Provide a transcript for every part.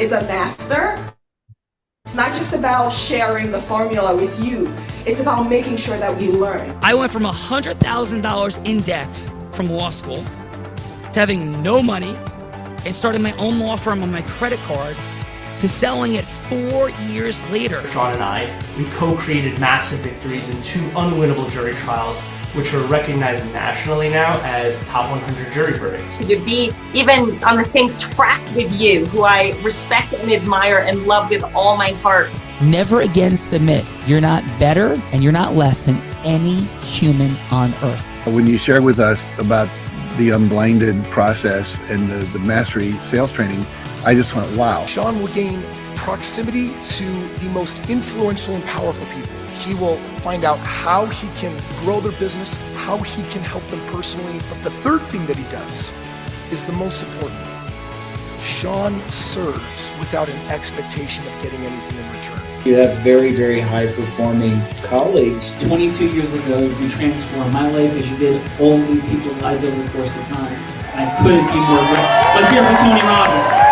is a master. Not just about sharing the formula with you. It's about making sure that we learn. I went from $100,000 in debt from law school to having no money and starting my own law firm on my credit card to selling it 4 years later. Sean and I, we co-created massive victories in 2 unwinnable jury trials, which are recognized nationally now as top 100 jury verdicts. To be even on the same track with you, who I respect and admire and love with all my heart. Never again submit. You're not better and you're not less than any human on earth. When you shared with us about the unblinded process and the mastery sales training, I just went, wow. Sean will gain proximity to the most influential and powerful people. He will find out how he can grow their business, how he can help them personally. But the third thing that he does is the most important. Sean serves without an expectation of getting anything in return. You have very, very high-performing colleagues. 22 years ago, you transformed my life as you did all these people's lives over the course of time. I couldn't be more grateful. Let's hear it for Tony Robbins.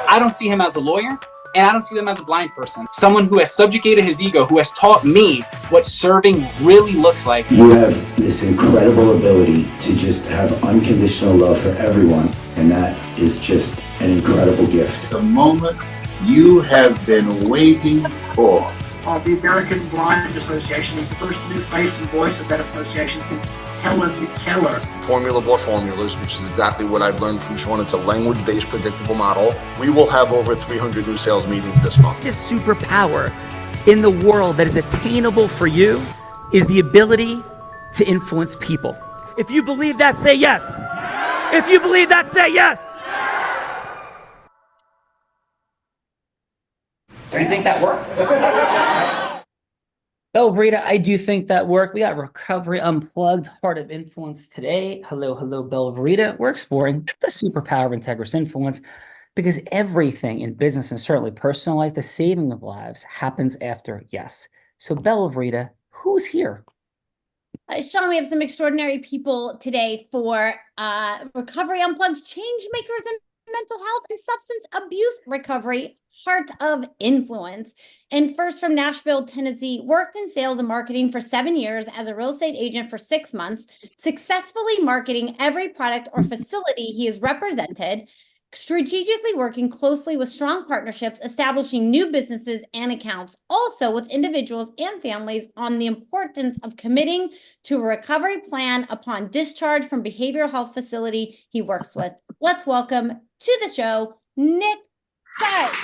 I don't see him as a lawyer, and I don't see him as a blind person. Someone who has subjugated his ego, who has taught me what serving really looks like. You have this incredible ability to just have unconditional love for everyone, and that is just an incredible gift. The moment you have been waiting for. The American Blind Association is the first new face and voice of that association since Helen Keller. Formula for formulas, which is exactly what I've learned from Sean. It's a language-based predictable model. We will have over 300 new sales meetings this month. This superpower in the world that is attainable for you is the ability to influence people. If you believe that, say yes. If you believe that, say yes. Do you think that worked? Belvrita, I do think that worked. We got Recovery Unplugged, Heart of Influence today. Hello, Belvrita. We're exploring the superpower of integrous influence because everything in business and certainly personal life, the saving of lives, happens after yes. So Belvrita, who's here? Sean, we have some extraordinary people today for Recovery Unplugged, change makers in mental health and substance abuse recovery, Heart of Influence. And first, from Nashville, Tennessee, worked in sales and marketing for 7 years as a real estate agent for 6 months, successfully marketing every product or facility he has represented, strategically working closely with strong partnerships, establishing new businesses and accounts, also with individuals and families on the importance of committing to a recovery plan upon discharge from behavioral health facility he works with. Let's welcome to the show, Nick Sykes.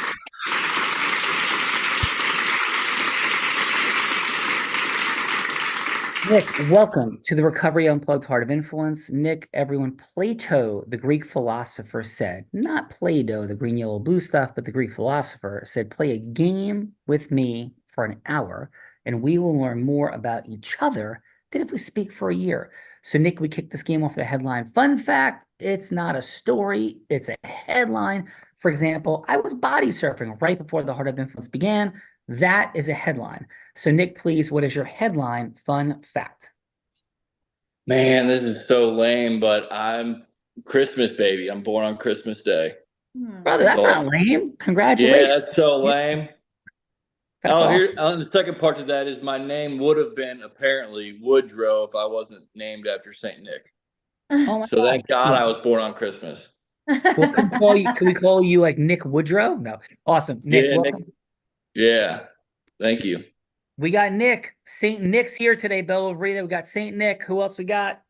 Nick, welcome to the Recovery Unplugged Heart of Influence. Nick, everyone, Plato, the Greek philosopher, said, not Play-Doh, the green, yellow, blue stuff, but the Greek philosopher said, play a game with me for an hour, and we will learn more about each other than if we speak for a year. So, Nick, we kicked this game off with a headline. Fun fact, it's not a story, it's a headline. For example, I was body surfing right before the Heart of Influence began. That is a headline. So, Nick, please, what is your headline fun fact? Man, this is so lame, but I'm Christmas baby. I'm born on Christmas Day. Brother, that's not lame. Congratulations. Yeah, that's so lame. That's awesome. Here, the second part to that is my name would have been apparently Woodrow if I wasn't named after Saint Nick. Oh so thank God I was born on Christmas. Well, can we call you like Nick Woodrow? No. Awesome. Nick, yeah, welcome. Yeah. Thank you. We got Nick. Saint Nick's here today, Belvrita. We got Saint Nick. Who else we got?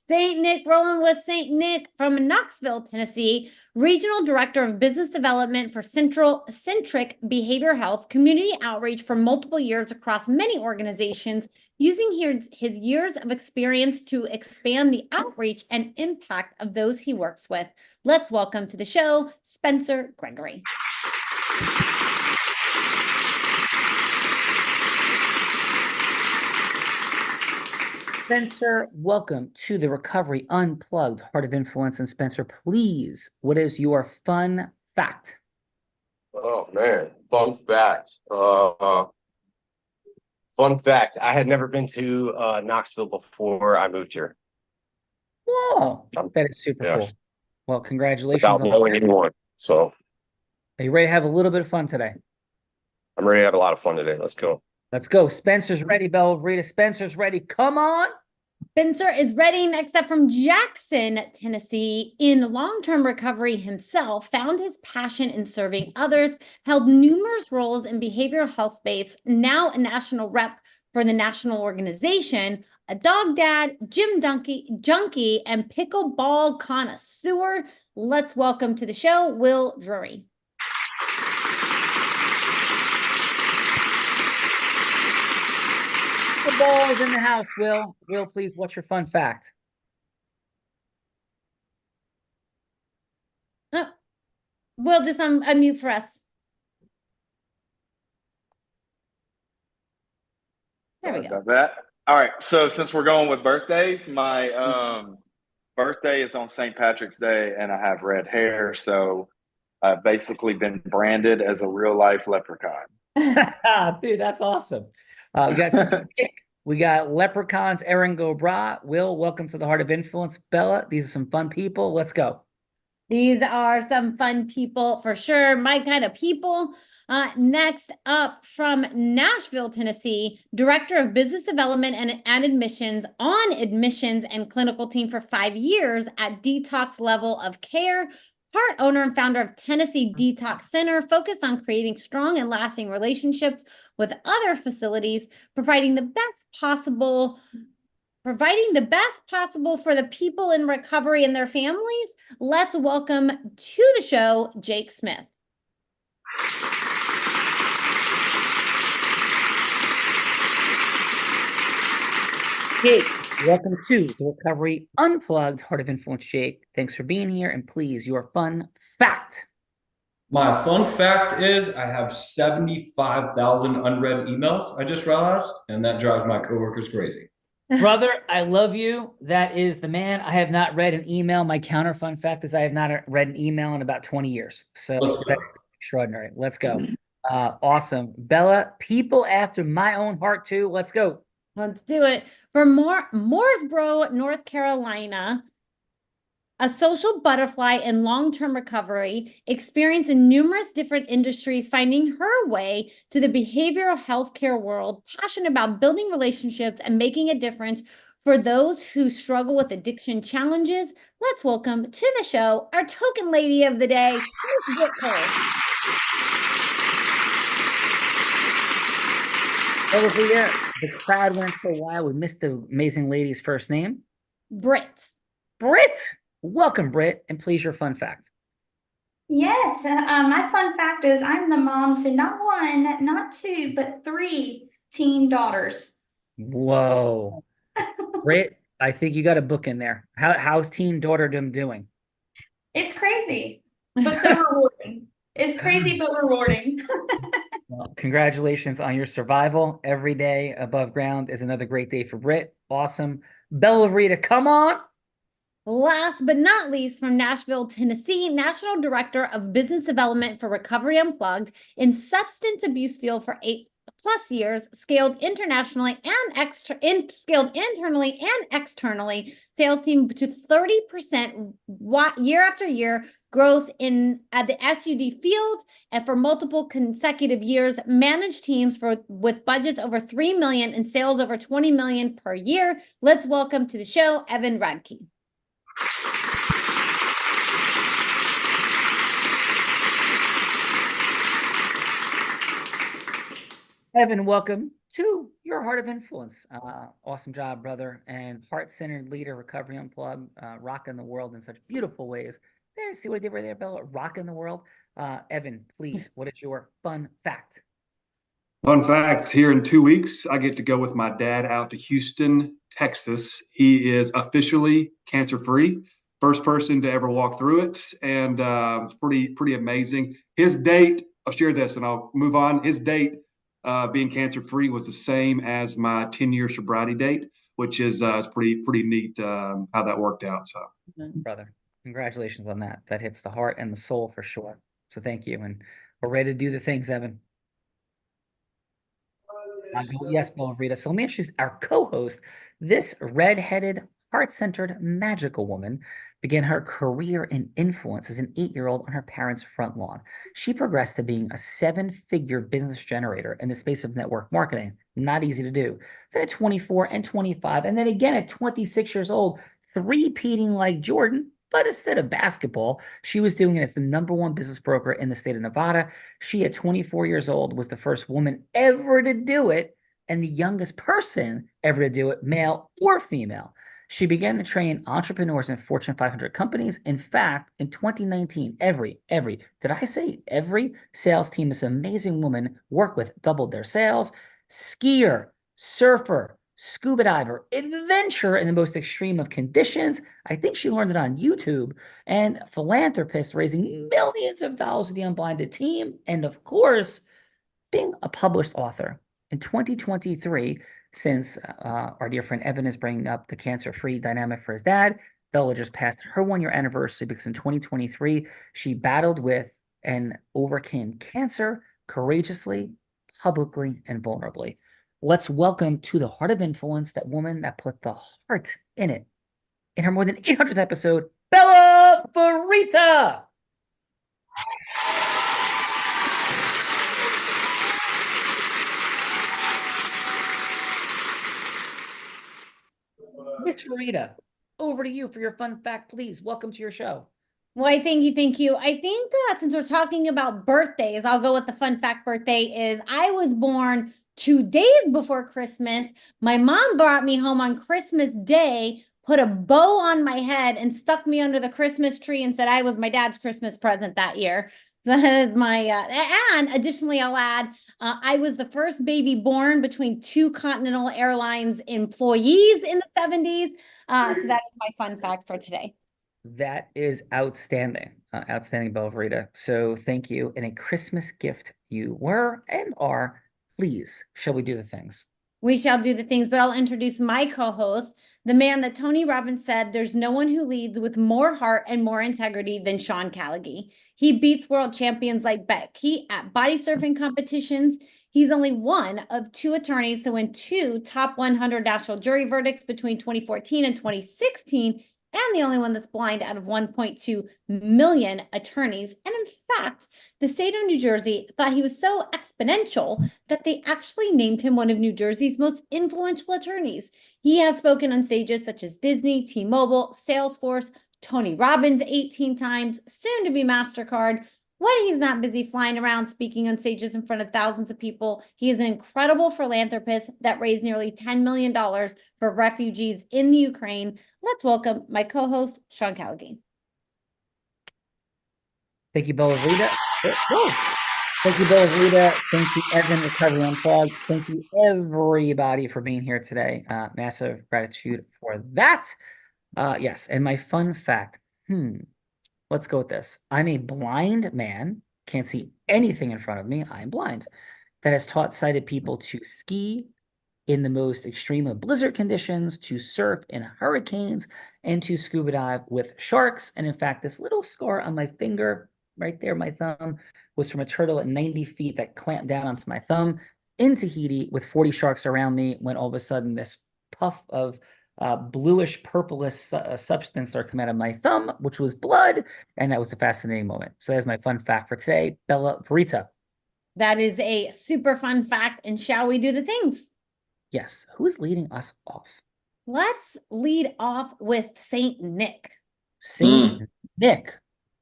Saint Nick, rolling with Saint Nick from Knoxville, Tennessee, Regional Director of Business Development for Centric Behavior Health, Community Outreach for multiple years across many organizations, using his years of experience to expand the outreach and impact of those he works with. Let's welcome to the show, Spencer Gregory. Spencer, welcome to the Recovery Unplugged Heart of Influence. And Spencer, please, what is your fun fact? Oh, man. Fun fact. Fun fact. I had never been to Knoxville before I moved here. Whoa, that is super cool. Well, congratulations. Without knowing anyone. So Are you ready to have a little bit of fun today? I'm ready to have a lot of fun today. Let's go. Let's go. Spencer's ready, Bella Rita. Spencer's ready. Come on. Spencer is ready. Next up from Jackson, Tennessee, in long-term recovery himself, found his passion in serving others, held numerous roles in behavioral health space, now a national rep for the national organization, a dog dad, gym junkie, and pickleball connoisseur. Let's welcome to the show, Will Drury. The ball is in the house, Will. Will, please, what's your fun fact? Will, just unmute for us. There we go. About that. All right. So since we're going with birthdays, my birthday is on St. Patrick's Day, and I have red hair. So I've basically been branded as a real life leprechaun. Dude, that's awesome. We got Nick, we got leprechauns, Aaron Gobra. Will, welcome to the Heart of Influence. Bella, these are some fun people. Let's go. These are some fun people for sure. My kind of people. Next up from Nashville, Tennessee, Director of Business Development and Admissions on admissions and clinical team for 5 years at Detox Level of Care. Part owner and founder of Tennessee Detox Center, focused on creating strong and lasting relationships with other facilities, providing the best possible for the people in recovery and their families. Let's welcome to the show, Jake Smith. Jake, welcome to the Recovery Unplugged Heart of Influence. Jake, thanks for being here, and please, your fun fact. My fun fact is I have 75,000 unread emails, I just realized, and that drives my coworkers crazy. Brother, I love you. That is the man. I have not read an email. My counter fun fact is I have not read an email in about 20 years. So that's extraordinary. Let's go. Awesome. Bella, people after my own heart too. Let's go. Let's do it. For Mooresboro, North Carolina, a social butterfly in long-term recovery, experienced in numerous different industries, finding her way to the behavioral healthcare world, passionate about building relationships and making a difference for those who struggle with addiction challenges. Let's welcome to the show our token lady of the day, Miss Britt Cole. Over here, the crowd went so wild. We missed the amazing lady's first name. Britt. Britt. Welcome, Britt, and please your fun fact. Yes, my fun fact is I'm the mom to not one, not two, but 3 teen daughters. Whoa. Britt, I think you got a book in there. How's teen daughterdom doing? It's crazy, but so rewarding. It's crazy, but rewarding. Well, congratulations on your survival. Every day above ground is another great day for Britt. Awesome. Bella Rita, come on. Last but not least, from Nashville, Tennessee, National Director of Business Development for Recovery Unplugged in substance abuse field for 8+ years, scaled internationally and scaled internally and externally, sales team to 30% year after year growth in at the SUD field, and for multiple consecutive years, managed teams with budgets over $3 million and sales over $20 million per year. Let's welcome to the show, Evan Radke. Evan, welcome to your Heart of Influence. Awesome job, brother, and heart-centered leader, Recovery Unplugged, rocking the world in such beautiful ways. There, see what I did right there, Bella? Rocking the world. Evan, please, what is your fun fact? Fun fact, here in 2 weeks, I get to go with my dad out to Houston, Texas. He is officially cancer-free. First person to ever walk through it, and it's pretty amazing. His date, I'll share this and I'll move on. His date being cancer-free was the same as my 10-year sobriety date, which is pretty neat how that worked out. So, brother, congratulations on that. That hits the heart and the soul for sure. So thank you, and we're ready to do the things, Evan. Yes, Bella Rita. So let me introduce our co-host, this red-headed heart-centered, magical woman, began her career in influence as an 8-year-old on her parents' front lawn. She progressed to being a 7-figure business generator in the space of network marketing. Not easy to do. Then at 24 and 25, and then again at 26 years old, three-peating like Jordan, but instead of basketball, she was doing it as the #1 business broker in the state of Nevada. She, at 24 years old, was the first woman ever to do it and the youngest person ever to do it, male or female. She began to train entrepreneurs in Fortune 500 companies. In fact, in 2019, every sales team this amazing woman worked with doubled their sales. Skier, surfer, scuba diver, adventurer in the most extreme of conditions. I think she learned it on YouTube. And philanthropist, raising millions of dollars for the unblinded team. And of course, being a published author. In 2023, since our dear friend Evan is bringing up the cancer-free dynamic for his dad, Bella just passed her 1-year anniversary because in 2023, she battled with and overcame cancer courageously, publicly, and vulnerably. Let's welcome to the Heart of Influence that woman that put the heart in it. In her more than 800th episode, Bella Verita. Miss Verita, over to you for your fun fact, please. Welcome to your show. Why, thank you, thank you. I think that since we're talking about birthdays, I'll go with the fun fact birthday is I was born 2 days before Christmas. My mom brought me home on Christmas Day, put a bow on my head and stuck me under the Christmas tree and said I was my dad's Christmas present that year. That is my, and additionally, I'll add, I was the first baby born between 2 Continental Airlines employees in the 70s. So that is my fun fact for today. That is outstanding. Outstanding, Bella Verita. So thank you. And a Christmas gift you were and are. Please, shall we do the things? We shall do the things, but I'll introduce my co-host, the man that Tony Robbins said there's no one who leads with more heart and more integrity than Sean Callaghy. He beats world champions like Becky at body surfing competitions. He's only one of 2 attorneys to win 2 top 100 national jury verdicts between 2014 and 2016, and the only one that's blind out of 1.2 million attorneys. And in fact, the state of New Jersey thought he was so exponential that they actually named him one of New Jersey's most influential attorneys. He has spoken on stages such as Disney, T-Mobile, Salesforce, Tony Robbins 18 times, soon to be MasterCard. When he's not busy flying around speaking on stages in front of thousands of people, he is an incredible philanthropist that raised nearly $10 million for refugees in the Ukraine. Let's welcome my co-host, Sean Callaghy. Thank you, Bella Verita. Thank you, Bella Verita. Thank you, Evan, Recovery Unplugged. Thank you, everybody, for being here today. Massive gratitude for that. Yes, and my fun fact. Let's go with this. I'm a blind man, can't see anything in front of me. I'm blind. That has taught sighted people to ski in the most extreme of blizzard conditions, to surf in hurricanes, and to scuba dive with sharks. And in fact, this little scar on my finger, right there, my thumb, was from a turtle at 90 feet that clamped down onto my thumb in Tahiti with 40 sharks around me, when all of a sudden this puff of bluish purplish substance started coming out of my thumb, which was blood, and that was a fascinating moment. So that's my fun fact for today. Bella Verita. That is a super fun fact, and shall we do the things? Yes. Who's leading us off? Let's lead off with Saint Nick. Saint Nick.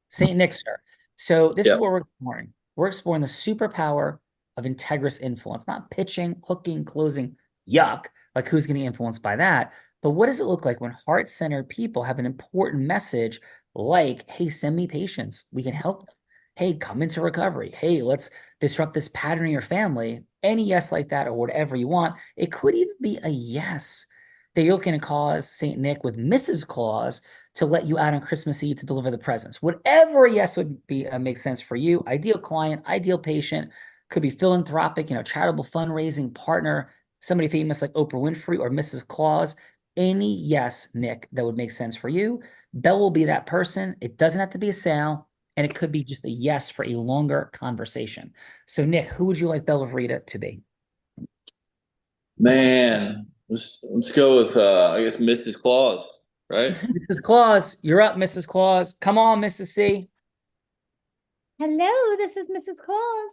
Saint Nick, sir. So this is what we're exploring. We're exploring the superpower of integrous influence, not pitching, hooking, closing, yuck, like who's getting influenced by that. But what does it look like when heart-centered people have an important message like, hey, send me patients. We can help them. Hey, come into recovery. Hey, let's disrupt this pattern in your family. Any yes like that or whatever you want. It could even be a yes that you're looking to cause St. Nick with Mrs. Claus to let you out on Christmas Eve to deliver the presents. Whatever yes would be make sense for you. Ideal client, ideal patient, could be philanthropic, charitable fundraising partner, somebody famous like Oprah Winfrey or Mrs. Claus. Any yes, Nick, that would make sense for you. Belle will be that person. It doesn't have to be a sale, and it could be just a yes for a longer conversation. So, Nick, who would you like Bella Verita to be? Man, let's go with I guess Mrs. Claus. right? Mrs. Claus, you're up, Mrs. Claus. Come on, Mrs. C. Hello, this is Mrs. Claus.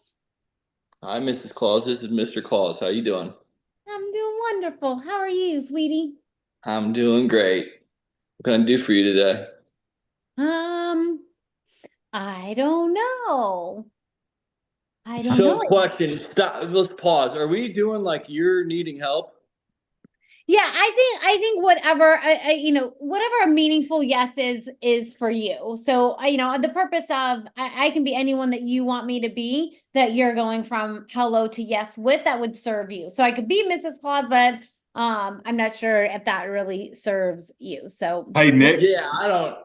Hi, Mrs. Claus. This is Mr. Claus. How you doing? I'm doing wonderful. How are you, sweetie? I'm doing great. What can I do for you today? I don't know. I don't So, know. question. Stop. Let's pause. Are we doing like you're needing help? Yeah, I think whatever whatever a meaningful yes is for you. So the purpose of I can be anyone that you want me to be, that you're going from hello to yes with, that would serve you. So I could be Mrs. Claus, but I'm not sure if that really serves you. So Hey, Nick. Yeah, I don't.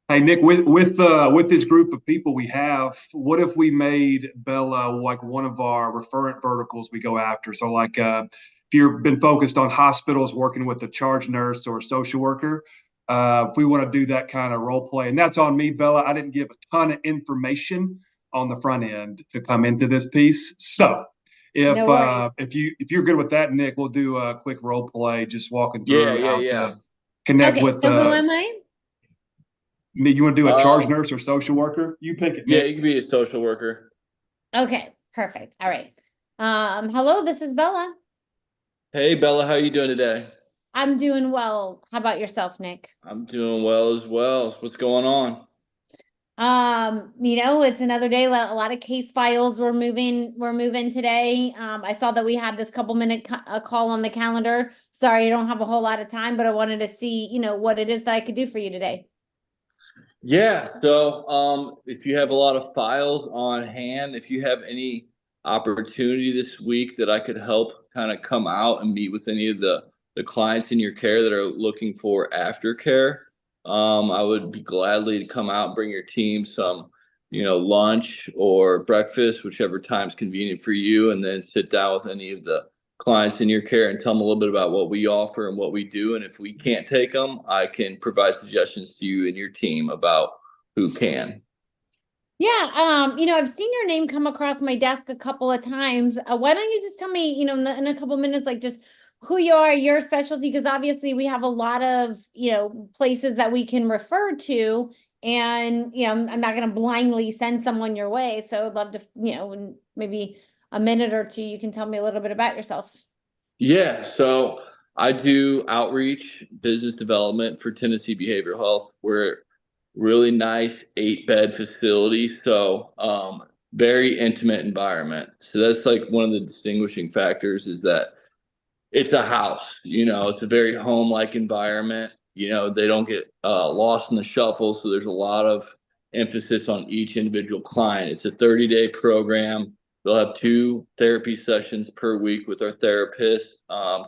Hey, Nick, with this group of people we have, what if we made Bella like one of our referent verticals we go after? So like if you've been focused on hospitals working with a charge nurse or a social worker, if we want to do that kind of role play, and that's on me, Bella. I didn't give a ton of information on the front end to come into this piece. So if you're good with that, Nick, we'll do a quick role play, just walking through how to connect okay, with so who am I? You want to do a charge nurse or social worker? You pick it, Nick. Yeah, you can be a social worker. Okay, perfect. All right. Hello, this is Bella. Hey, Bella, how you doing today? I'm doing well. How about yourself, Nick? I'm doing well as well. What's going on? It's another day. A lot of case files we're moving today. I saw that we had this couple minute call on the calendar. Sorry, I don't have a whole lot of time, but I wanted to see, what it is that I could do for you today. Yeah, so if you have a lot of files on hand, if you have any opportunity this week that I could help kind of come out and meet with any of the clients in your care that are looking for aftercare, I would be gladly to come out and bring your team some, lunch or breakfast, whichever time's convenient for you, and then sit down with any of the clients in your care and tell them a little bit about what we offer and what we do. And if we can't take them, I can provide suggestions to you and your team about who can. Yeah, I've seen your name come across my desk a couple of times. Why don't you just tell me, in a couple of minutes, like just who you are, your specialty, because obviously we have a lot of, places that we can refer to, and, I'm not going to blindly send someone your way. So I'd love to, in maybe a minute or two, you can tell me a little bit about yourself. Yeah, so I do outreach, business development for Tennessee Behavioral Health. We're really nice 8-bed facility, so very intimate environment. So that's like one of the distinguishing factors is that it's a house. It's a very home-like environment. They don't get lost in the shuffle, so there's a lot of emphasis on each individual client. It's a 30-day program. They'll have 2 therapy sessions per week with our therapist.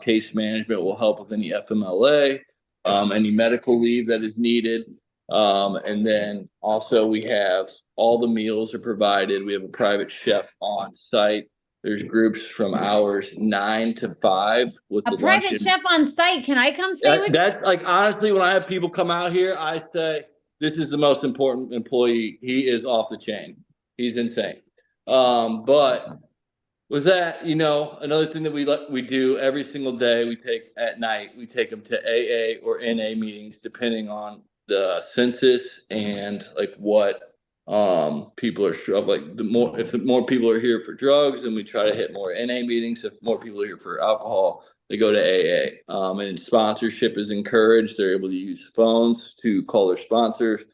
Case management will help with any FMLA, any medical leave that is needed. And then also we have all the meals are provided. We have a private chef on site. There's groups from hours 9 to 5 with A the private luncheon. chef on site. Can I come stay with you? That's like, honestly, when I have people come out here, I say, this is the most important employee. He is off the chain. He's insane. But with that, another thing that we do every single day, we take them to AA or NA meetings, depending on the census and like what people are struggling. If more people are here for drugs, then we try to hit more NA meetings. If more people are here for alcohol, they go to AA. And sponsorship is encouraged. They're able to use phones to call their sponsors.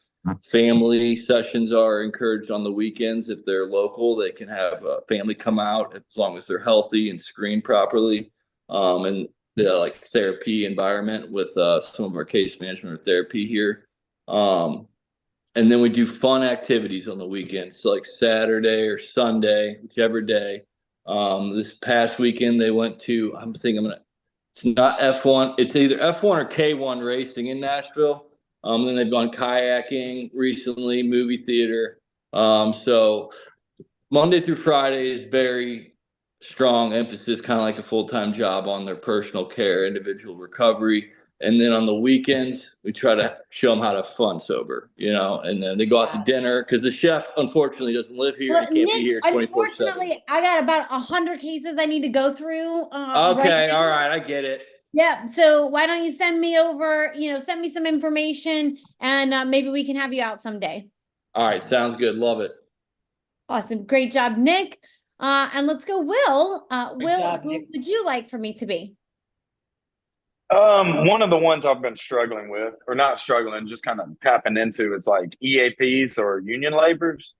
Family sessions are encouraged on the weekends. If they're local, they can have a family come out as long as they're healthy and screened properly. And the like therapy environment with some of our case management or therapy here. And then we do fun activities on the weekends, so like Saturday or Sunday, whichever day. This past weekend they went to, it's not F1, it's either F1 or K1 racing in Nashville. Then they've gone kayaking recently, movie theater. So Monday through Friday is very strong emphasis, kind of like a full-time job on their personal care, individual recovery. And then on the weekends, we try to show them how to have fun sober, and then they go out to dinner because the chef, unfortunately, doesn't live here and can't be here 24/7. Unfortunately, I got about 100 cases I need to go through. Okay, all right, I get it. Yeah. So why don't you send me over, send me some information and maybe we can have you out someday. All right. Sounds good. Love it. Awesome. Great job, Nick. And let's go, Will. Will, job, who Nick. would you like for me to be? One of the ones I've been struggling with, or not struggling, just kind of tapping into is like EAPs or union laborers.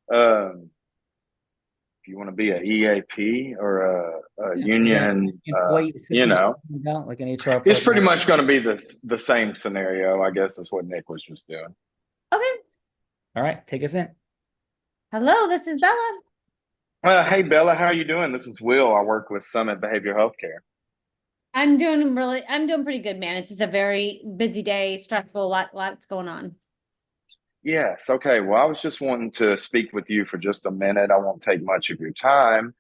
If you want to be an EAP or a union, Employee you assistance know, program, about, like an HR it's pretty program. much going to be the same scenario, I guess, is what Nick was just doing. Okay. All right, take us in. Hello, this is Bella. Hey, Bella, how are you doing? This is Will. I work with Summit Behavioral Healthcare. I'm doing pretty good, man. It's just a very busy day, stressful, lots going on. Yes. Okay. Well, I was just wanting to speak with you for just a minute. I won't take much of your time.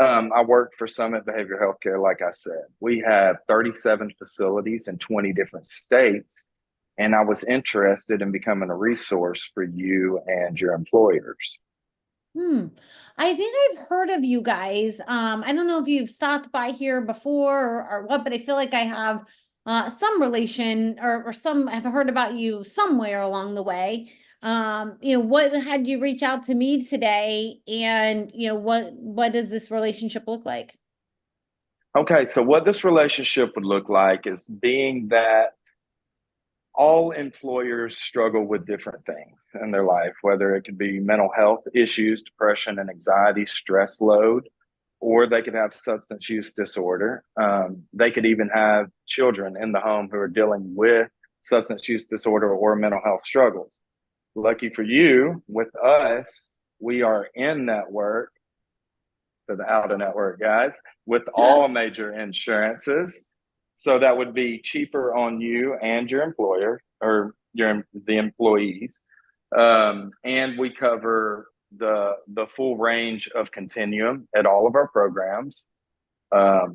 I work for Summit Behavioral Healthcare, like I said. We have 37 facilities in 20 different states, and I was interested in becoming a resource for you and your employers. I think I've heard of you guys. I don't know if you've stopped by here before or what, but I feel like I have some relation or some I've heard about you somewhere along the way. What had you reach out to me today, and what does this relationship look like? Okay, so what this relationship would look like is being that all employers struggle with different things in their life, whether it could be mental health issues, depression and anxiety, stress load, or they could have substance use disorder. They could even have children in the home who are dealing with substance use disorder or mental health struggles. Lucky for you, with us, we are in network, for the out of network guys, with all major insurances. So that would be cheaper on you and your employer or the employees. And we cover the full range of continuum at all of our programs. A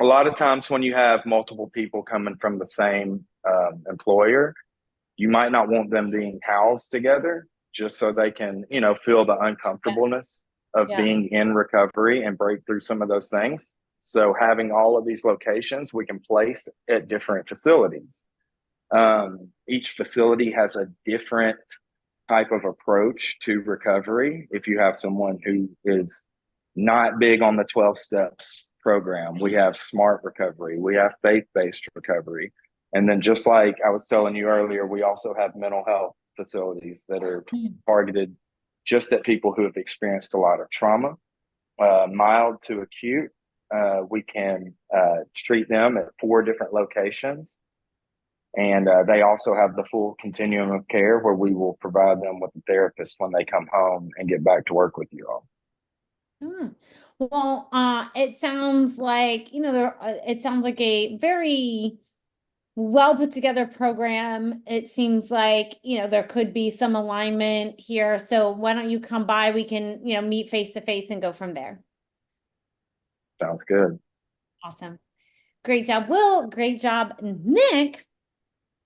lot of times when you have multiple people coming from the same employer, you might not want them being housed together just so they can, feel the uncomfortableness of being in recovery and break through some of those things. So having all of these locations we can place at different facilities. Each facility has a different type of approach to recovery. If you have someone who is not big on the 12 steps program, we have smart recovery, we have faith-based recovery. And then just like I was telling you earlier, we also have mental health facilities that are targeted just at people who have experienced a lot of trauma, mild to acute. We can treat them at 4 different locations. And they also have the full continuum of care where we will provide them with a therapist when they come home and get back to work with you all. Well, it sounds like, it sounds like a very well put together program. It seems like, there could be some alignment here. So why don't you come by? We can, meet face to face and go from there. Sounds good. Awesome. Great job, Will. Great job, Nick.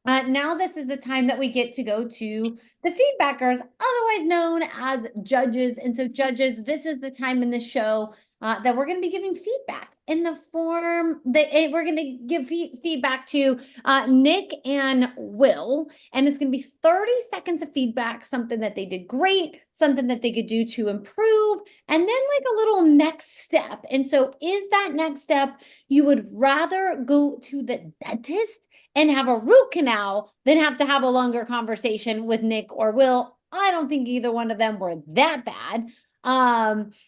Now this is the time that we get to go to the feedbackers, otherwise known as judges. And so judges, this is the time in the show that we're going to be giving feedback in the form that we're going to give feedback to Nick and Will. And it's going to be 30 seconds of feedback, something that they did great, something that they could do to improve, and then like a little next step. And so is that next step, you would rather go to the dentist and have a root canal than have to have a longer conversation with Nick or Will? I don't think either one of them were that bad.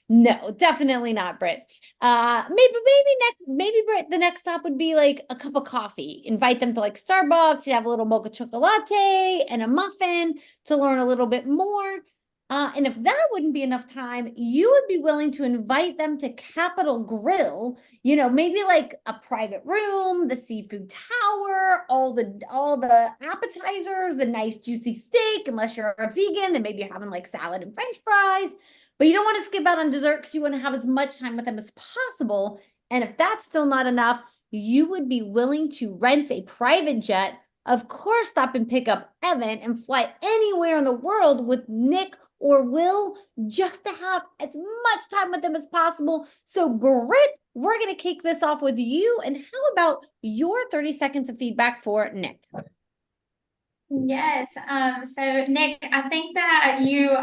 No, definitely not, Britt. Maybe Britt, the next stop would be like a cup of coffee. Invite them to like Starbucks, you have a little mocha chocolate and a muffin to learn a little bit more. And if that wouldn't be enough time, you would be willing to invite them to Capitol Grill, maybe like a private room, the seafood tower, all the appetizers, the nice juicy steak, unless you're a vegan, then maybe you're having like salad and French fries, but you don't want to skip out on dessert because you want to have as much time with them as possible. And if that's still not enough, you would be willing to rent a private jet, of course, stop and pick up Evan and fly anywhere in the world with Nick or Will just to have as much time with them as possible. So Britt, we're going to kick this off with you. And how about your 30 seconds of feedback for Nick? Yes. So Nick, I think that you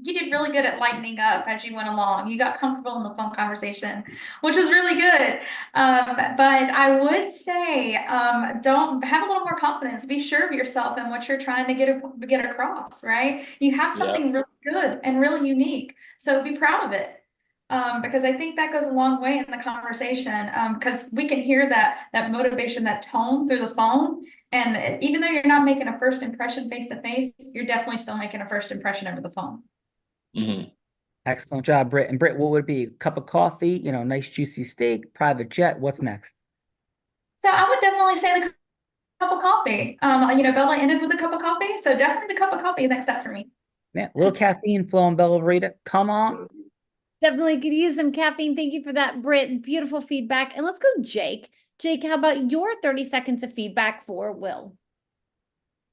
did really good at lightening up as you went along. You got comfortable in the phone conversation, which was really good. But I would say, don't have a little more confidence. Be sure of yourself and what you're trying to get across. Right? You have something really good and really unique. So be proud of it. Because I think that goes a long way in the conversation. Because we can hear that motivation, that tone through the phone. And even though you're not making a first impression face to face, you're definitely still making a first impression over the phone. Mm-hmm. Excellent job, Britt. And Britt, what would it be? Cup of coffee, nice juicy steak, private jet. What's next? So I would definitely say the cup of coffee. Bella ended with a cup of coffee, so definitely the cup of coffee is next up for me. Yeah, a little caffeine flowing, Bella Rita. Come on. Definitely could use some caffeine. Thank you for that, Britt. Beautiful feedback. And let's go, Jake. Jake, how about your 30 seconds of feedback for Will?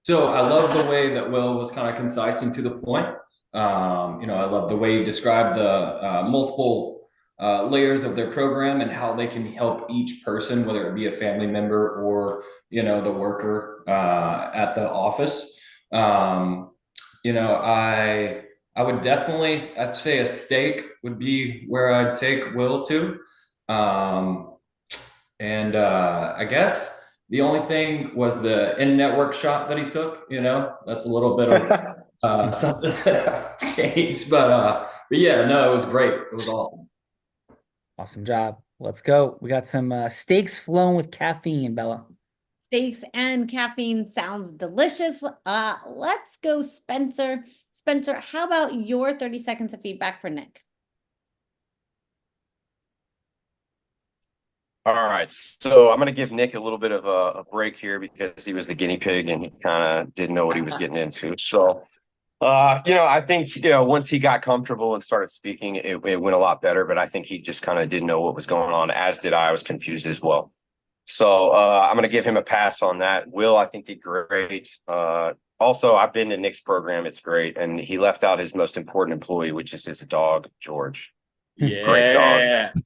So I love the way that Will was kind of concise and to the point. I love the way you described the multiple layers of their program and how they can help each person, whether it be a family member or, the worker at the office. I would definitely, I'd say a steak would be where I'd take Will to. I guess the only thing was the in-network shot that he took. That's a little bit of something that I've changed. But yeah, no, it was great. It was awesome. Awesome job. Let's go. We got some steaks flowing with caffeine, Bella. Steaks and caffeine sounds delicious. Let's go, Spencer. Spencer, how about your 30 seconds of feedback for Nick? All right, so I'm going to give Nick a little bit of a break here because he was the guinea pig and he kind of didn't know what he was getting into. So, I think, once he got comfortable and started speaking, it went a lot better, but I think he just kind of didn't know what was going on, as did I. I was confused as well. So I'm going to give him a pass on that. Will, I think, did great. Also, I've been to Nick's program. It's great. And he left out his most important employee, which is his dog, George. Yeah. Great dog.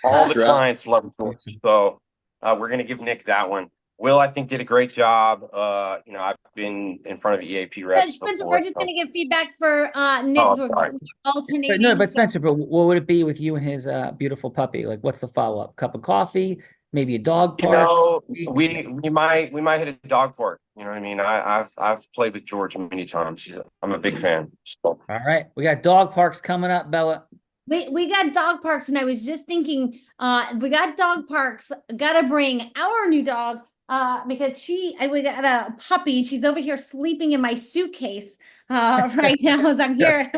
All the clients love George. So we're going to give Nick that one. Will, I think, did a great job. I've been in front of EAP reps. Spencer, before, we're just going to give feedback for Nick's. We're alternating. But Spencer, but what would it be with you and his beautiful puppy? Like, what's the follow-up? Cup of coffee? Maybe a dog park? We might hit a dog park. You know what I mean? I've played with George many times. I'm a big fan. So. All right, we got dog parks coming up, Bella. We got dog parks, and I was just thinking, we got dog parks. Got to bring our new dog because we got a puppy. She's over here sleeping in my suitcase right now as I'm here.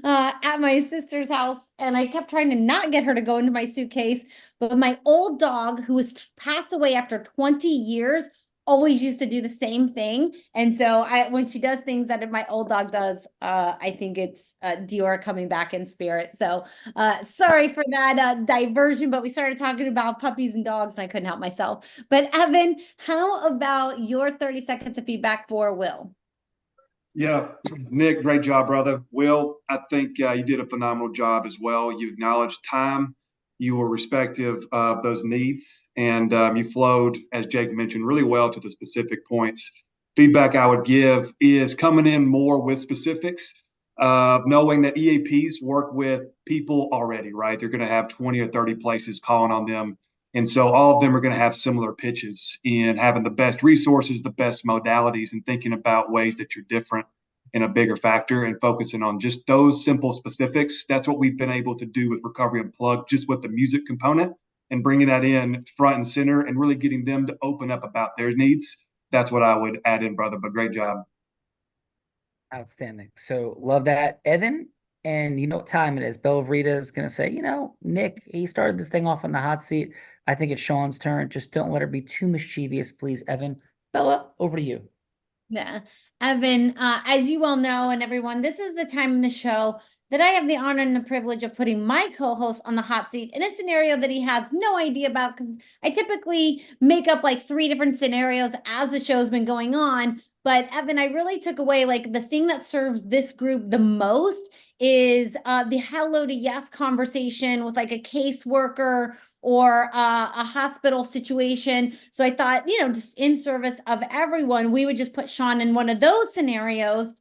At my sister's house, and I kept trying to not get her to go into my suitcase. But my old dog, who was passed away after 20 years, always used to do the same thing. And so when she does things that my old dog does, I think it's Dior coming back in spirit. So sorry for that diversion, but we started talking about puppies and dogs and I couldn't help myself. But Evan, how about your 30 seconds of feedback for Will? Yeah, Nick, great job, brother. Will, I think you did a phenomenal job as well. You acknowledged time. You were respective of those needs, and you flowed, as Jake mentioned, really well to the specific points. Feedback I would give is coming in more with specifics, knowing that EAPs work with people already, right? They're going to have 20 or 30 places calling on them. And so all of them are going to have similar pitches in having the best resources, the best modalities, and thinking about ways that you're different in a bigger factor and focusing on just those simple specifics. That's what we've been able to do with Recovery Unplugged, just with the music component and bringing that in front and center and really getting them to open up about their needs. That's what I would add in, brother, but great job. Outstanding. So love that, Evan. And you know what time it is. Bella Rita is going to say, Nick, he started this thing off on the hot seat. I think it's Sean's turn. Just don't let her be too mischievous, please, Evan. Bella, over to you. Yeah. Evan, as you all know, and everyone, this is the time in the show that I have the honor and the privilege of putting my co-host on the hot seat in a scenario that he has no idea about, because I typically make up like 3 different scenarios as the show's been going on. But Evan, I really took away like the thing that serves this group the most is the hello to yes conversation with like a caseworker or a hospital situation. So I thought, just in service of everyone, we would just put Sean in one of those scenarios.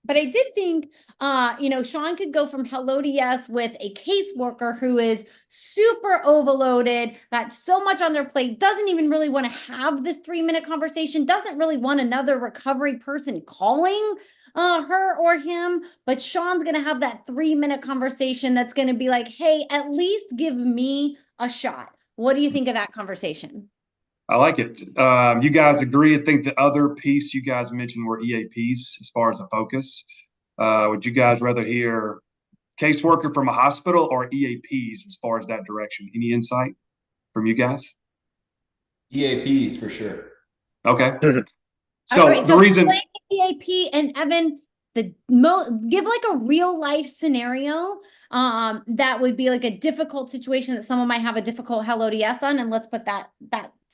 But I did think, Sean could go from hello to yes with a caseworker who is super overloaded, got so much on their plate, doesn't even really want to have this 3-minute conversation, doesn't really want another recovery person calling her or him. But Sean's going to have that 3-minute conversation that's going to be like, hey, at least give me a shot. What do you think of that conversation? I like it. You guys agree? I think the other piece you guys mentioned were EAPs as far as a focus. Would you guys rather hear caseworker from a hospital or EAPs as far as that direction? Any insight from you guys? EAPs for sure. Okay. So So the reason EAP and Evan, give like a real life scenario that would be like a difficult situation that someone might have a difficult hello to yes on, and let's put that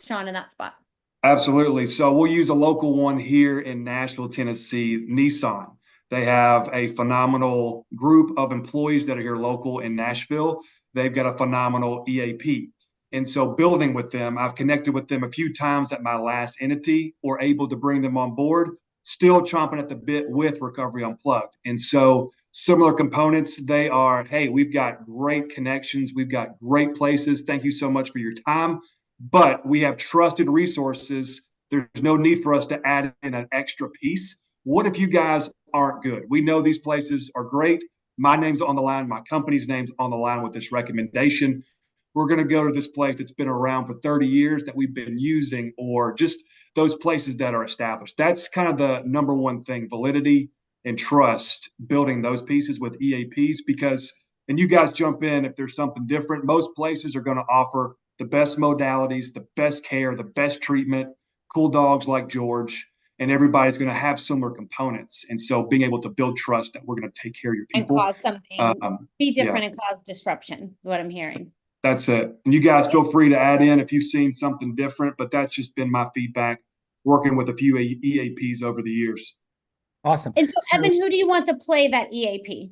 Sean in that spot. Absolutely. So we'll use a local one here in Nashville, Tennessee, Nissan. They have a phenomenal group of employees that are here local in Nashville. They've got a phenomenal EAP. And so building with them, I've connected with them a few times at my last entity, or able to bring them on board, still chomping at the bit with Recovery Unplugged. And so similar components, they are, hey, we've got great connections. We've got great places. Thank you so much for your time. But we have trusted resources. There's no need for us to add in an extra piece. What if you guys aren't good? We know these places are great. My name's on the line. My company's name's on the line with this recommendation. We're going to go to this place that's been around for 30 years that we've been using, or just those places that are established. That's kind of the number one thing, validity and trust, building those pieces with EAPs, because, and you guys jump in if there's something different, most places are going to offer the best modalities, the best care, the best treatment, cool dogs like George, and everybody's going to have similar components. And so being able to build trust that we're going to take care of your people. And cause something, be different and cause disruption is what I'm hearing. That's it. And you guys feel free to add in if you've seen something different, but that's just been my feedback working with a few EAPs over the years. Awesome. And so, Evan, who do you want to play that EAP?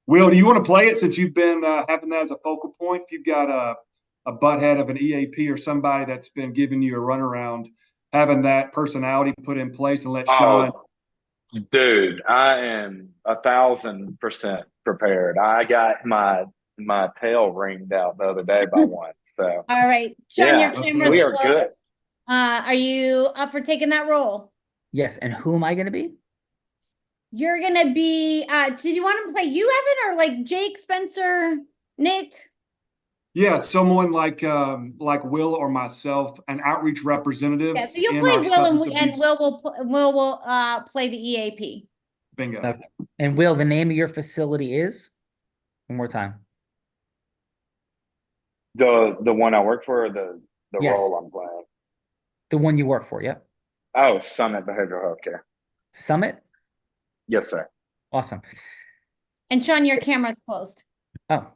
Will, do you want to play it since you've been having that as a focal point? If you've got a butthead of an EAP or somebody that's been giving you a runaround, having that personality put in place and let Sean. Dude, I am 1,000% prepared. I got my tail ringed out the other day by one. So all right, Sean, your camera's we are closed. good. Are you up for taking that role? Yes. And who am I going to be? You're gonna be. Do you want to play you, Evan, or like Jake, Spencer, Nick? Yeah, someone like Will or myself, an outreach representative. Yeah, so you'll play Will, and Will will play the EAP. Bingo. Okay. And Will, the name of your facility is? One more time. The one I work for, or the Yes. role I'm playing? The one you work for, yep. Oh, Summit Behavioral Healthcare. Summit? Yes, sir. Awesome. And Sean, your camera's closed. Oh,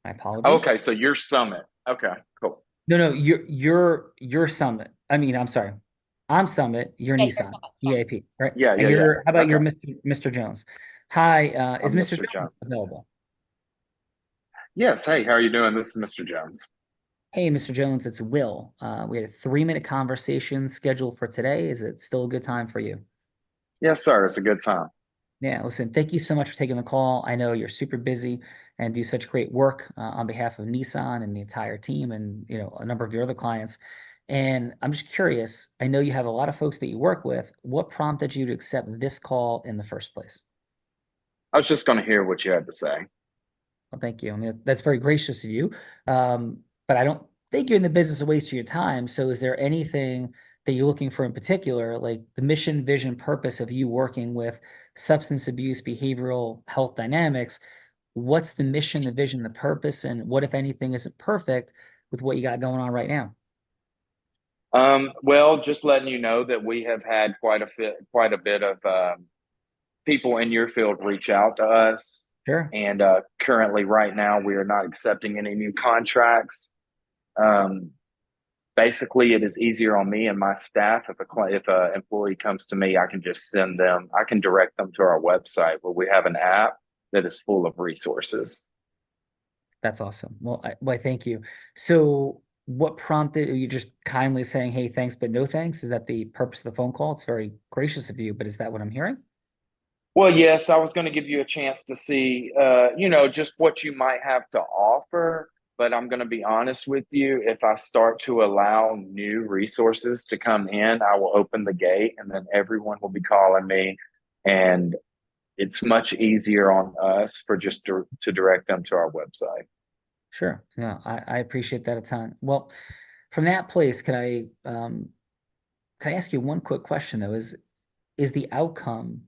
my apologies. Okay, so you're Summit. Okay, cool. No, you're Summit. I mean, I'm sorry. I'm Summit. You're Nissan. EAP, right? Yeah, and yeah. How about Okay. your Mr. Jones? Hi, is I'm Mr. Mr. Jones available? Yes. Hey, how are you doing? This is Mr. Jones. Hey, Mr. Jones, it's Will. We had a 3-minute conversation scheduled for today. Is it still a good time for you? Yes, sir. It's a good time. Yeah, listen, thank you so much for taking the call. I know you're super busy and do such great work on behalf of Nissan and the entire team and, a number of your other clients. And I'm just curious, I know you have a lot of folks that you work with. What prompted you to accept this call in the first place? I was just going to hear what you had to say. Well, thank you. I mean, that's very gracious of you. But I don't think you're in the business of wasting your time. So is there anything that you're looking for in particular, like the mission, vision, purpose of you working with substance abuse, behavioral health dynamics? What's the mission, the vision, the purpose, and what, if anything, isn't perfect with what you got going on right now? Well, just letting you know that we have had quite a bit of people in your field reach out to us. Sure. And currently, right now, we are not accepting any new contracts. basically it is easier on me and my staff. If a employee comes to me, I can just I can direct them to our website where we have an app that is full of resources. That's awesome. Well, I thank you. So what prompted you just kindly saying, hey, thanks, but no thanks? Is that the purpose of the phone call? It's very gracious of you, but is that what I'm hearing? Well, yes, I was going to give you a chance to see, just what you might have to offer. But I'm going to be honest with you. If I start to allow new resources to come in, I will open the gate and then everyone will be calling me. And it's much easier on us for just to direct them to our website. Sure. Yeah, I appreciate that a ton. Well, from that place, can I ask you one quick question though? Is the outcome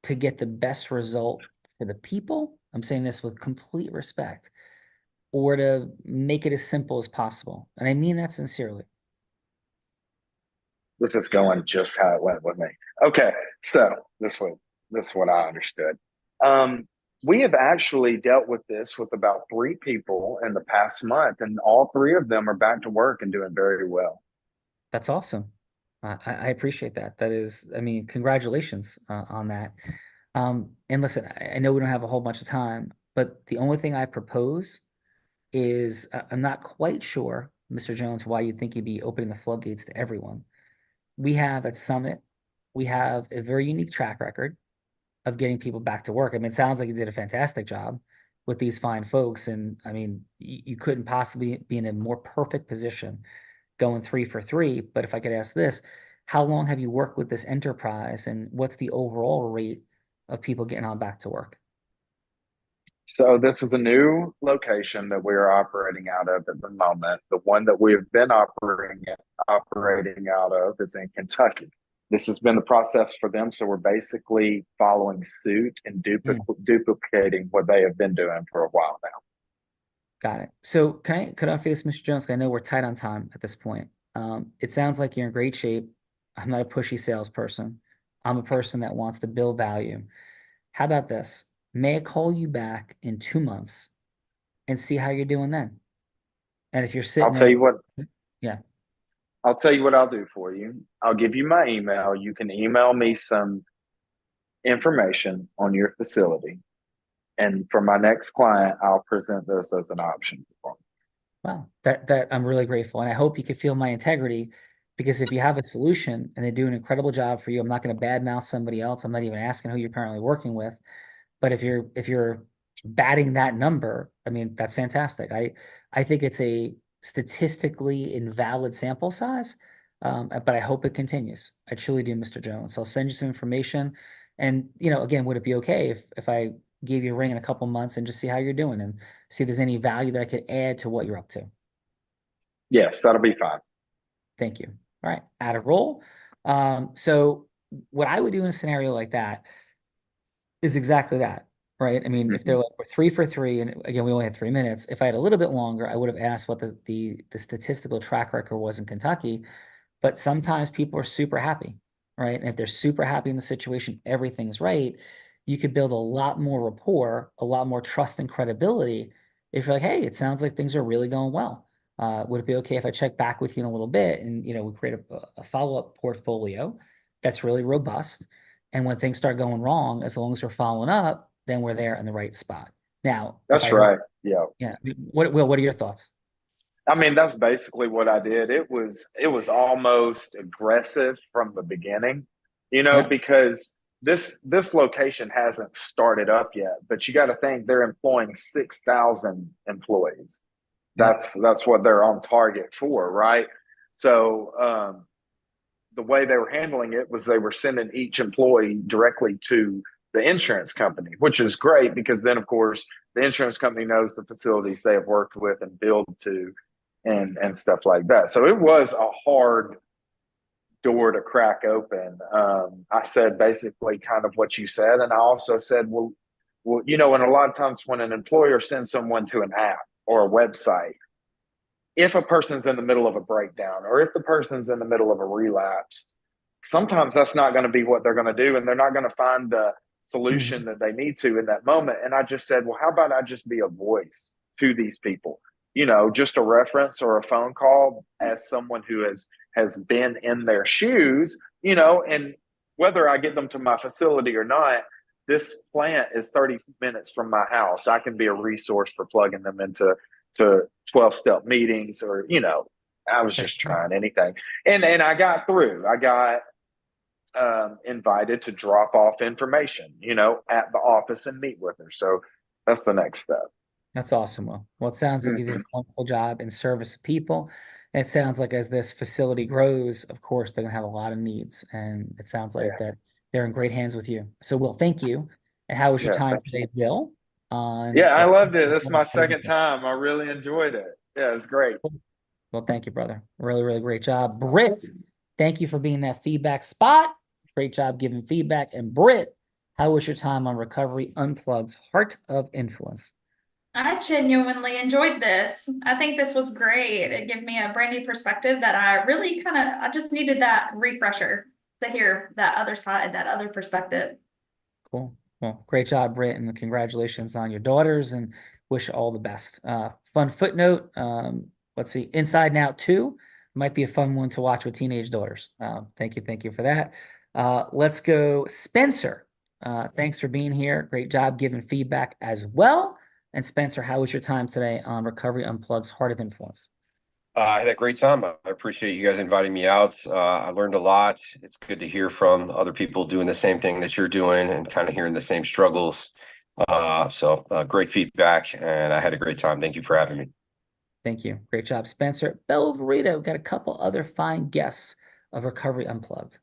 to get the best result for the people? I'm saying this with complete respect, or to make it as simple as possible. And I mean that sincerely. This is going just how it went with me. Okay, so this is what I understood. We have actually dealt with this with about 3 people in the past month, and all 3 of them are back to work and doing very well. That's awesome. I appreciate that. That is, I mean, congratulations on that. And listen, I know we don't have a whole bunch of time, but the only thing I propose is I'm not quite sure, Mr. Jones, why you think you'd be opening the floodgates to everyone. We have at Summit, we have a very unique track record of getting people back to work. I mean, it sounds like you did a fantastic job with these fine folks. And I mean, you couldn't possibly be in a more perfect position going 3 for 3. But if I could ask this, how long have you worked with this enterprise and what's the overall rate of people getting on back to work? So this is a new location that we're operating out of at the moment. The one that we've been operating out of is in Kentucky. This has been the process for them. So we're basically following suit and duplicating what they have been doing for a while now. Got it. So could I offer this, Mr. Jones? 'Cause I know we're tight on time at this point. It sounds like you're in great shape. I'm not a pushy salesperson. I'm a person that wants to build value. How about this? May I call you back in 2 months and see how you're doing then? And if you're sitting I'll tell you what. Yeah. I'll tell you what I'll do for you. I'll give you my email. You can email me some information on your facility. And for my next client, I'll present this as an option for them. Wow, that I'm really grateful. And I hope you can feel my integrity, because if you have a solution and they do an incredible job for you, I'm not going to badmouth somebody else. I'm not even asking who you're currently working with. But if you're batting that number, I mean, that's fantastic. I think it's a statistically invalid sample size, but I hope it continues. I truly do, Mr. Jones. I'll send you some information. And, again, would it be okay if I gave you a ring in a couple months and just see how you're doing and see if there's any value that I could add to what you're up to? Yes, that'll be fine. Thank you. All right, add a roll. So what I would do in a scenario like that is exactly that, right? I mean, if they're like, we're 3 for 3, and again, we only had 3 minutes. If I had a little bit longer, I would have asked what the statistical track record was in Kentucky. But sometimes people are super happy, right? And if they're super happy in the situation, everything's right. You could build a lot more rapport, a lot more trust and credibility if you're like, hey, it sounds like things are really going well. Would it be okay if I check back with you in a little bit and we create a follow-up portfolio that's really robust? And when things start going wrong, as long as we're following up, then we're there in the right spot. Now, that's right. Yeah. Yeah. What are your thoughts? I mean, that's basically what I did. It was almost aggressive from the beginning, because this location hasn't started up yet. But you got to think they're employing 6,000 employees. That's what they're on target for, right? So the way they were handling it was they were sending each employee directly to the insurance company, which is great because then, of course, the insurance company knows the facilities they have worked with and billed to and stuff like that. So it was a hard door to crack open. I said basically kind of what you said. And I also said, well, and a lot of times when an employer sends someone to an app or a website, if a person's in the middle of a breakdown or if the person's in the middle of a relapse, sometimes that's not going to be what they're going to do. And they're not going to find the solution that they need to in that moment. And I just said, well, how about I just be a voice to these people? just a reference or a phone call as someone who has been in their shoes, and whether I get them to my facility or not, this plant is 30 minutes from my house. I can be a resource for plugging them into 12-step meetings, or I was just trying anything. And I got through. I got invited to drop off information, at the office and meet with her. So that's the next step. That's awesome, Will. Well, it sounds like you did a wonderful job in service of people. It sounds like as this facility grows, of course, they're going to have a lot of needs. And it sounds like that they're in great hands with you. So, Will, thank you. And how was your time today, Bill? I loved it. It's my second time. I really enjoyed it. Yeah, it was great. Well, thank you, brother. Really, really great job. Britt, thank you for being that feedback spot. Great job giving feedback. And Britt, how was your time on Recovery Unplugged's Heart of Influence? I genuinely enjoyed this. I think this was great. It gave me a brand new perspective that I really I just needed that refresher to hear that other side, that other perspective. Cool. Well, great job, Britt, and congratulations on your daughters, and wish you all the best. Fun footnote. Let's see, Inside and Out 2 might be a fun one to watch with teenage daughters. Thank you for that. Let's go, Spencer. Thanks for being here. Great job giving feedback as well. And Spencer, how was your time today on Recovery Unplugged's Heart of Influence? I had a great time. I appreciate you guys inviting me out. I learned a lot. It's good to hear from other people doing the same thing that you're doing and kind of hearing the same struggles. So great feedback, and I had a great time. Thank you for having me. Thank you. Great job, Spencer. Bella Verita, we've got a couple other fine guests of Recovery Unplugged.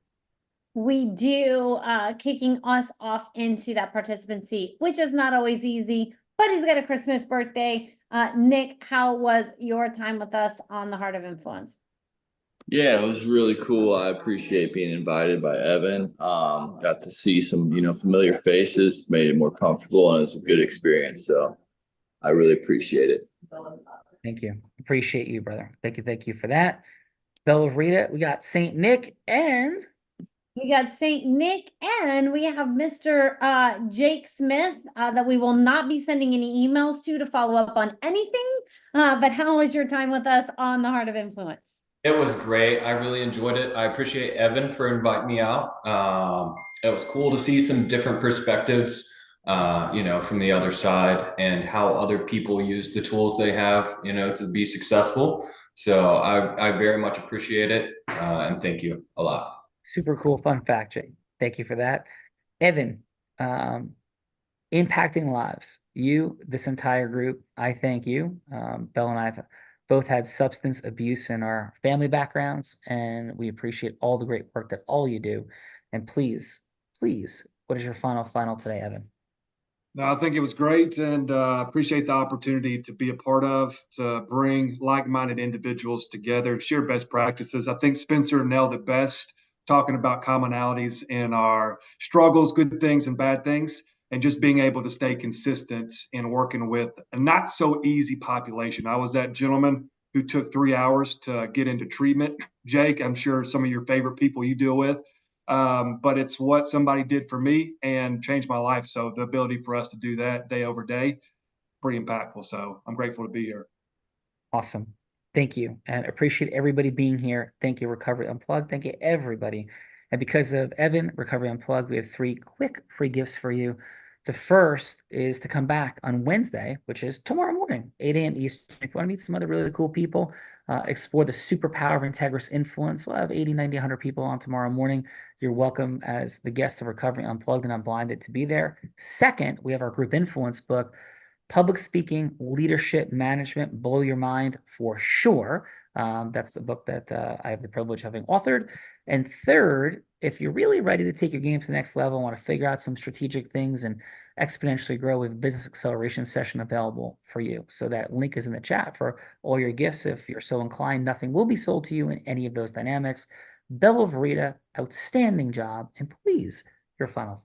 We do, kicking us off into that participant seat, which is not always easy, but he's got a Christmas birthday. Nick, how was your time with us on the Heart of Influence? Yeah, it was really cool. I appreciate being invited by Evan. Got to see some, familiar faces, made it more comfortable, and it's a good experience. So I really appreciate it. Thank you. Appreciate you, brother. Thank you for that. Bella Verita, we got Saint Nick, and we got Saint Nick, and we have Mr. Jake Smith that we will not be sending any emails to follow up on anything. But how was your time with us on the Heart of Influence? It was great. I really enjoyed it. I appreciate Evan for inviting me out. It was cool to see some different perspectives, from the other side, and how other people use the tools they have, to be successful. So I very much appreciate it. And thank you a lot. Super cool, fun fact, Jake. Thank you for that. Evan, impacting lives. You, this entire group, I thank you. Belle and I have both had substance abuse in our family backgrounds, and we appreciate all the great work that all you do. And please, what is your final today, Evan? No, I think it was great, and appreciate the opportunity to be a part of, to bring like-minded individuals together, share best practices. I think Spencer nailed it best, talking about commonalities in our struggles, good things and bad things, and just being able to stay consistent in working with a not so easy population. I was that gentleman who took 3 hours to get into treatment. Jake, I'm sure some of your favorite people you deal with, but it's what somebody did for me and changed my life. So the ability for us to do that day over day, pretty impactful. So I'm grateful to be here. Awesome. Thank you, and appreciate everybody being here. Thank you, Recovery Unplugged. Thank you, everybody. And because of Evan, Recovery Unplugged, we have 3 quick free gifts for you. The first is to come back on Wednesday, which is tomorrow morning, 8 a.m. Eastern. If you want to meet some other really cool people, explore the superpower of integrous influence. We'll have 80, 90, 100 people on tomorrow morning. You're welcome as the guest of Recovery Unplugged and Unblinded to be there. Second, we have our group influence book, Public Speaking, Leadership Management, Blow Your Mind for Sure. That's the book that I have the privilege of having authored. And third, if you're really ready to take your game to the next level, want to figure out some strategic things and exponentially grow, with a business acceleration session available for you. So that link is in the chat for all your gifts. If you're so inclined, nothing will be sold to you in any of those dynamics. Bella Verita, outstanding job. And please, your final.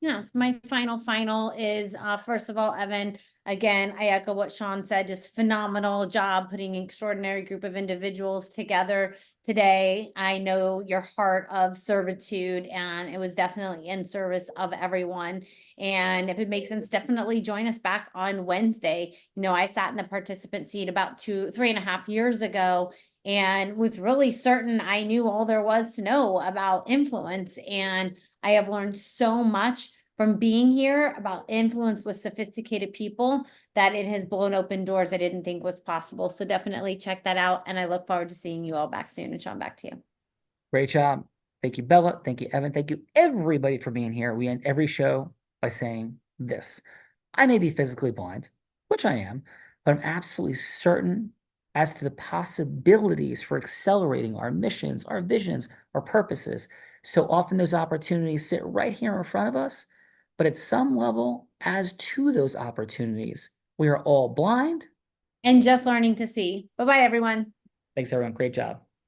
Yes, my final is, first of all, Evan, again, I echo what Sean said, just phenomenal job putting an extraordinary group of individuals together today. I know your heart of servitude, and it was definitely in service of everyone. And if it makes sense, definitely join us back on Wednesday. You know, I sat in the participant seat about 3.5 years ago, and was really certain I knew all there was to know about influence. And I have learned so much from being here about influence with sophisticated people that it has blown open doors I didn't think was possible. So definitely check that out. And I look forward to seeing you all back soon. And Sean, back to you. Great job. Thank you, Bella. Thank you, Evan. Thank you, everybody, for being here. We end every show by saying this. I may be physically blind, which I am, but I'm absolutely certain as to the possibilities for accelerating our missions, our visions, our purposes. So often those opportunities sit right here in front of us, but at some level, as to those opportunities, we are all blind. And just learning to see. Bye-bye, everyone. Thanks, everyone. Great job.